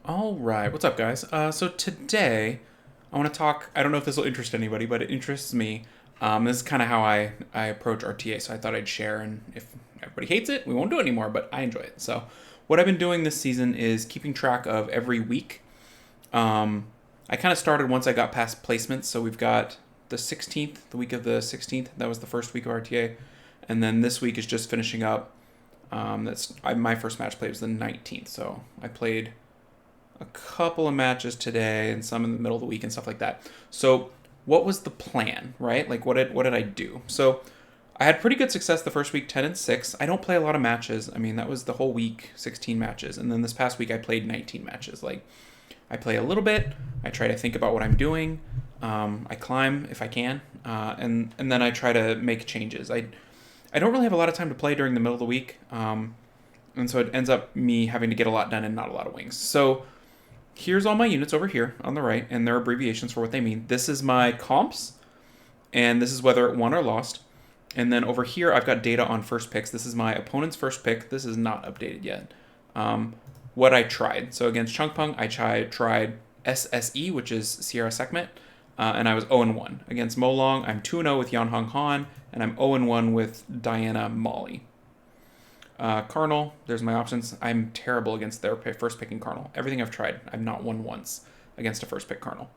All right, what's up, guys? So today I want to talk. I don't know if this will interest anybody, but it interests me. This is kind of how I approach RTA, so I thought I'd share. And if everybody hates it, we won't do it anymore. But I enjoy it. So what I've been doing this season is keeping track of every week. I kind of started once I got past placements, so we've got the 16th, the week of the 16th. That was the first week of RTA, and then this week is just finishing up. My first match played was the 19th, so I played a couple of matches today and some in the middle of the week and stuff like that. So what was the plan, right? Like what did I do? So I had pretty good success the first week, 10-6. I don't play a lot of matches. I mean, that was the whole week, 16 matches. And then this past week I played 19 matches. Like I play a little bit. I try to think about what I'm doing. I climb if I can, and then I try to make changes. I don't really have a lot of time to play during the middle of the week, and so it ends up me having to get a lot done and not a lot of wings. So here's all my units over here on the right, and their abbreviations for what they mean. This is my comps, and this is whether it won or lost. And then over here, I've got data on first picks. This is my opponent's first pick. This is not updated yet. What I tried. So against Chungpung, I tried SSE, which is Sierra Sekhmet, and I was 0-1. Against Molong, I'm 2-0 with Yan Hong Han, and I'm 0-1 with Diana Molly. Cardinal, there's my options. I'm terrible against their first picking Cardinal. Everything I've tried, I've not won once against a first pick Cardinal.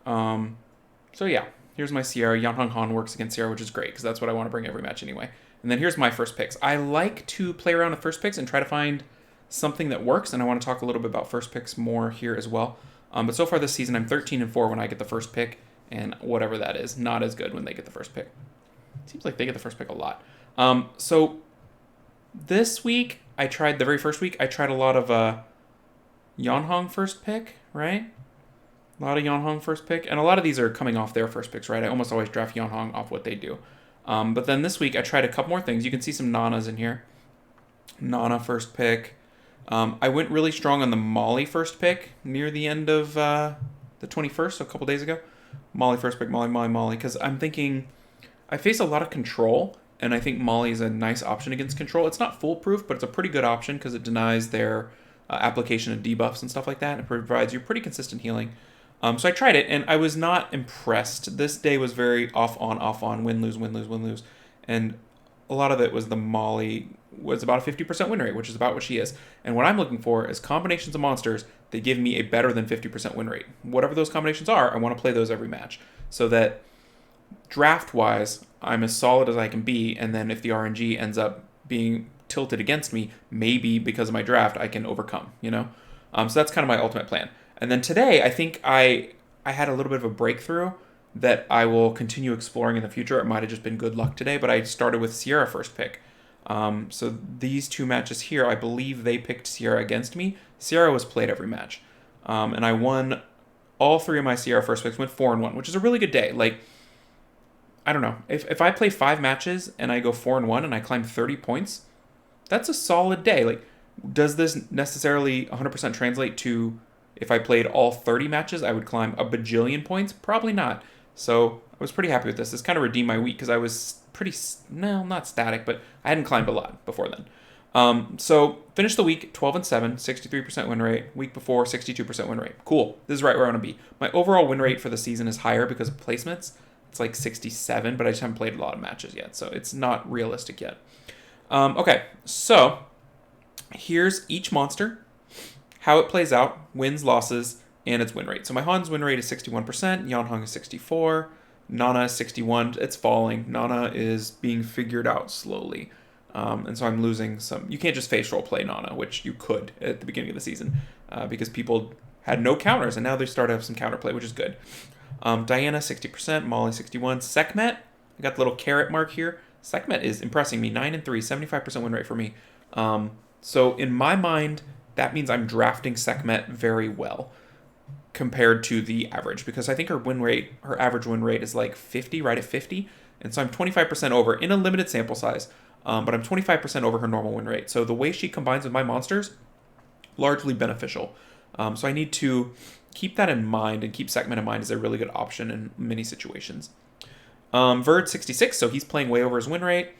So yeah, here's my Sierra. Yan Hong Han works against Sierra, which is great because that's what I want to bring every match anyway. And then here's my first picks. I like to play around with first picks and try to find something that works, and I want to talk a little bit about first picks more here as well. But so far this season, I'm 13-4 when I get the first pick, and whatever that is, not as good when they get the first pick. Seems like they get the first pick a lot. So this week, the very first week, I tried a lot of Yanhong first pick, right? A lot of Yanhong first pick. And a lot of these are coming off their first picks, right? I almost always draft Yanhong off what they do. But then this week, I tried a couple more things. You can see some Nanas in here. Nana first pick. I went really strong on the Molly first pick near the end of the 21st, so a couple days ago. Molly first pick, Molly, because I'm thinking I face a lot of control, and I think Molly is a nice option against control. It's not foolproof, but it's a pretty good option because it denies their application of debuffs and stuff like that. It provides you pretty consistent healing. So I tried it, and I was not impressed. This day was very off on, win, lose. And a lot of it was the Molly was about a 50% win rate, which is about what she is. And what I'm looking for is combinations of monsters that give me a better than 50% win rate. Whatever those combinations are, I want to play those every match so that draft-wise, I'm as solid as I can be, and then if the RNG ends up being tilted against me, maybe because of my draft, I can overcome, So that's kind of my ultimate plan. And then today, I think I had a little bit of a breakthrough that I will continue exploring in the future. It might have just been good luck today, but I started with Sierra first pick. So these two matches here, I believe they picked Sierra against me. Sierra was played every match. And I won all three of my Sierra first picks, went 4-1, which is a really good day. Like, I don't know. If I play 5 matches and I go 4-1 and I climb 30 points, that's a solid day. Like, does this necessarily 100% translate to if I played all 30 matches, I would climb a bajillion points? Probably not. So I was pretty happy with this. This kind of redeemed my week because I was not static, but I hadn't climbed a lot before then. So finished the week 12-7, 63% win rate. Week before, 62% win rate. Cool. This is right where I want to be. My overall win rate for the season is higher because of placements. It's like 67, but I just haven't played a lot of matches yet, so it's not realistic yet. Okay, so here's each monster, how it plays out, wins, losses, and its win rate. So my Han's win rate is 61%, Yanhong is 64, Nana is 61. It's falling. Nana is being figured out slowly. And so I'm losing some. You can't just face role play Nana, which you could at the beginning of the season because people had no counters, and now they start to have some counterplay, which is good. Diana, 60%, Molly, 61. Sekhmet, I got the little carrot mark here. Sekhmet is impressing me, 9-3, 75% win rate for me. So in my mind, that means I'm drafting Sekhmet very well compared to the average, because I think her average win rate is like 50, right at 50. And so I'm 25% over in a limited sample size, but I'm 25% over her normal win rate. So the way she combines with my monsters, largely beneficial. So I need to keep that in mind and keep Sekhmet in mind as a really good option in many situations. Verd 66, so he's playing way over his win rate.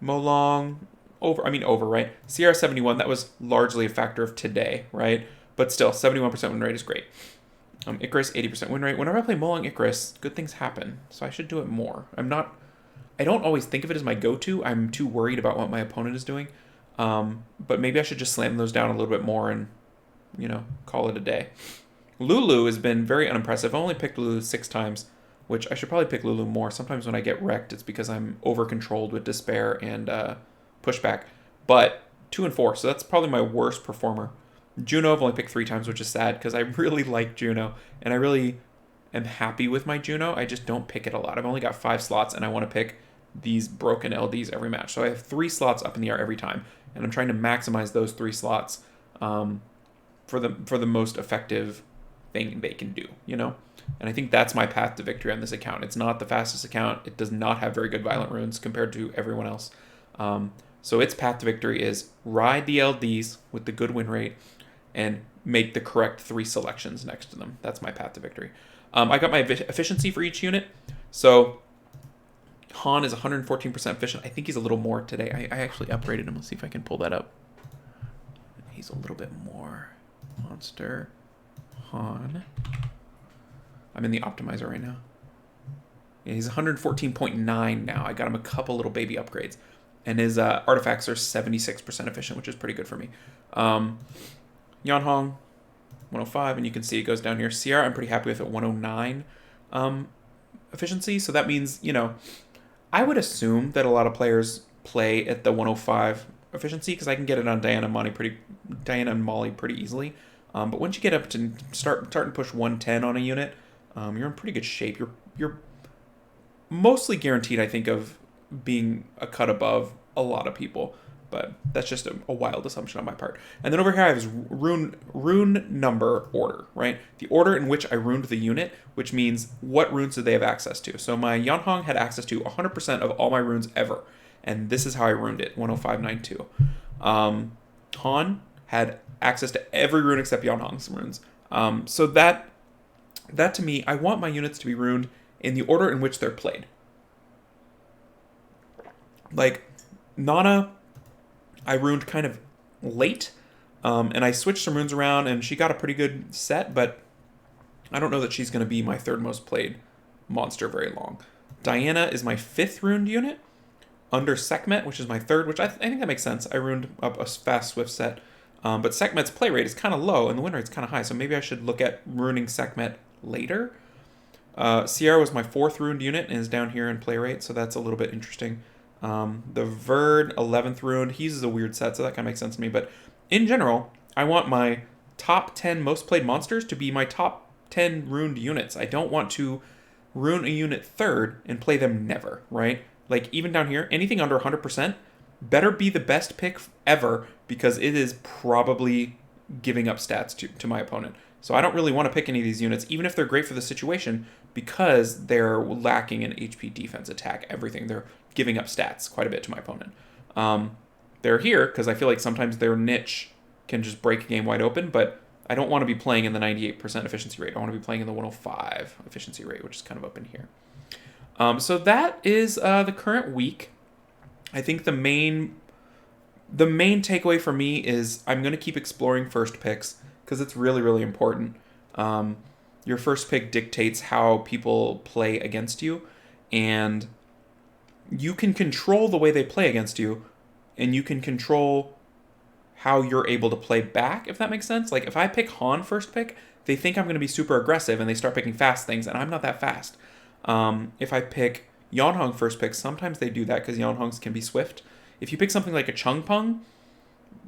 Molong over, right? Sierra 71, that was largely a factor of today, right? but still, 71% win rate is great. Icarus, 80% win rate. Whenever I play Mulling Icarus, good things happen, so I should do it more. I don't always think of it as my go-to. I'm too worried about what my opponent is doing. But maybe I should just slam those down a little bit more and, call it a day. Lulu has been very unimpressive. I've only picked Lulu 6 times, which I should probably pick Lulu more. Sometimes when I get wrecked, it's because I'm over-controlled with Despair and Pushback. But 2 and 4, so that's probably my worst performer. Juno, I've only picked 3 times, which is sad because I really like Juno, and I really am happy with my Juno. I just don't pick it a lot. I've only got 5 slots, and I want to pick these broken LDs every match. So I have 3 slots up in the air every time, and I'm trying to maximize those 3 slots for the most effective thing they can do, And I think that's my path to victory on this account. It's not the fastest account. It does not have very good violent runes compared to everyone else. So its path to victory is ride the LDs with the good win rate and make the correct 3 selections next to them. That's my path to victory. I got my efficiency for each unit. So Han is 114% efficient. I think he's a little more today. I actually upgraded him. Let's see if I can pull that up. He's a little bit more. Monster Han. I'm in the optimizer right now. Yeah, he's 114.9 now. I got him a couple little baby upgrades. And his artifacts are 76% efficient, which is pretty good for me. Yanhong, 105, and you can see it goes down here. Sierra, I'm pretty happy with at 109 efficiency. So that means, I would assume that a lot of players play at the 105 efficiency because I can get it on Diana and Molly pretty easily. But once you get up to start to push 110 on a unit, you're in pretty good shape. You're mostly guaranteed, I think, of being a cut above a lot of people. But that's just a wild assumption on my part. And then over here I have this rune number order, right? The order in which I runed the unit, which means what runes do they have access to. So my Yanhong had access to 100% of all my runes ever. And this is how I runed it, 10592. Han had access to every rune except Yanhong's runes. So that to me, I want my units to be runed in the order in which they're played. Like, Nana, I runed kind of late, and I switched some runes around, and she got a pretty good set, but I don't know that she's going to be my 3rd most played monster very long. Diana is my 5th runed unit, under Sekhmet, which is my 3rd, which I think that makes sense. I runed up a fast Swift set, but Sekhmet's play rate is kind of low, and the win rate's kind of high, so maybe I should look at ruining Sekhmet later. Sierra was my 4th runed unit, and is down here in play rate, so that's a little bit interesting. The Verd, 11th rune, he's a weird set, so that kind of makes sense to me. But in general, I want my top 10 most played monsters to be my top 10 runed units. I don't want to rune a unit 3rd and play them never, right? Like, even down here, anything under 100% better be the best pick ever because it is probably giving up stats to my opponent. So I don't really want to pick any of these units, even if they're great for the situation, because they're lacking in HP, defense, attack, everything. They're giving up stats quite a bit to my opponent. They're here because I feel like sometimes their niche can just break a game wide open, but I don't want to be playing in the 98% efficiency rate. I want to be playing in the 105 efficiency rate, which is kind of up in here. So that is the current week. I think the main takeaway for me is I'm going to keep exploring first picks because it's really, really important. Your first pick dictates how people play against you, and you can control the way they play against you, and you can control how you're able to play back, if that makes sense. Like, if I pick Han first pick, they think I'm going to be super aggressive, and they start picking fast things, and I'm not that fast. If I pick Yanhong first pick, sometimes they do that because Yanhongs can be swift. If you pick something like a Chung Peng,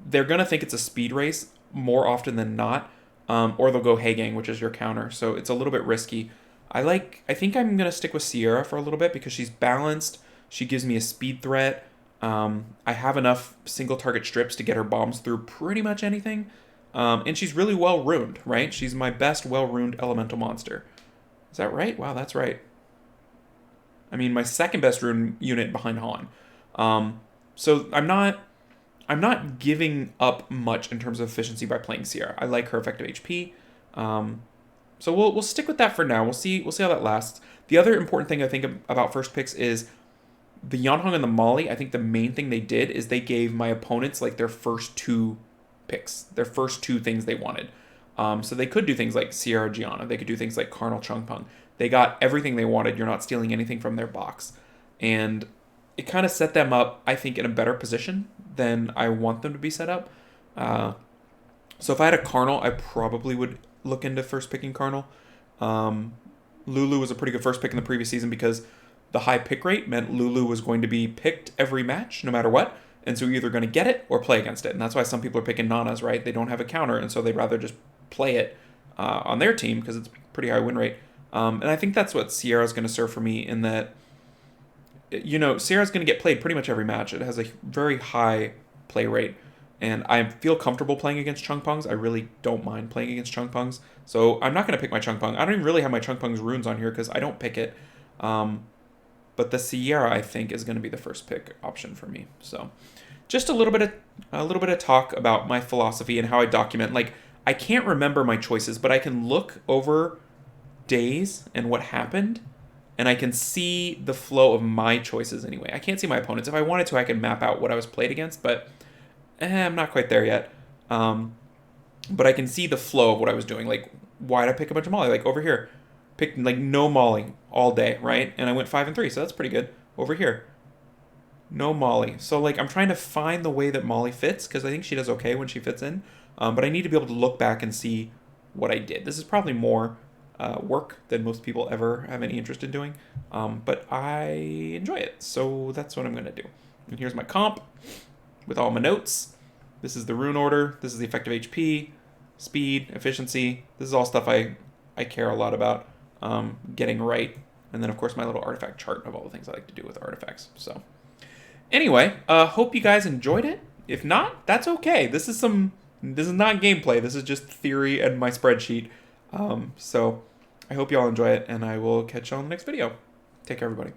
they're going to think it's a speed race more often than not, or they'll go Hagang, which is your counter, so it's a little bit risky. I think I'm going to stick with Sierra for a little bit because she's balanced. She gives me a speed threat. I have enough single target strips to get her bombs through pretty much anything. And she's really well runed, right? She's my best well runed elemental monster. Is that right? Wow, that's right. I mean, my 2nd best rune unit behind Han. So I'm not giving up much in terms of efficiency by playing Sierra. I like her effective HP. So we'll stick with that for now. We'll see how that lasts. The other important thing I think about first picks is the Yanhong and the Molly. I think the main thing they did is they gave my opponents like their first 2 picks, their first 2 things they wanted. So they could do things like Sierra Gianna. They could do things like Carnal Chungpung. They got everything they wanted. You're not stealing anything from their box. And it kind of set them up, I think, in a better position than I want them to be set up. So if I had a Carnal, I probably would look into first picking Carnal. Lulu was a pretty good first pick in the previous season because the high pick rate meant Lulu was going to be picked every match, no matter what. And so you're either going to get it or play against it. And that's why some people are picking Nanas, right? They don't have a counter, and so they'd rather just play it on their team because it's pretty high win rate. And I think that's what Sierra's going to serve for me in that, Sierra's going to get played pretty much every match. It has a very high play rate. And I feel comfortable playing against Chungpungs. I really don't mind playing against Chungpungs. So I'm not going to pick my Chungpung. I don't even really have my Chungpung's runes on here because I don't pick it. But the Sierra, I think, is going to be the first pick option for me. So just a little bit of talk about my philosophy and how I document. Like, I can't remember my choices, but I can look over days and what happened, and I can see the flow of my choices anyway. I can't see my opponents. If I wanted to, I could map out what I was played against, but I'm not quite there yet. But I can see the flow of what I was doing. Like, why did I pick a bunch of Molly? Like, over here, picked, like, no Molly all day, right? And I went 5 and 3, so that's pretty good. Over here, no Molly. So, like, I'm trying to find the way that Molly fits, because I think she does okay when she fits in. But I need to be able to look back and see what I did. This is probably more work than most people ever have any interest in doing. But I enjoy it, so that's what I'm going to do. And here's my comp with all my notes. This is the rune order. This is the effective HP, speed, efficiency. This is all stuff I care a lot about getting right. And then, of course, my little artifact chart of all the things I like to do with artifacts. So anyway, hope you guys enjoyed it. If not, that's okay. This is not gameplay. This is just theory and my spreadsheet. So I hope you all enjoy it, and I will catch you on the next video. Take care, everybody.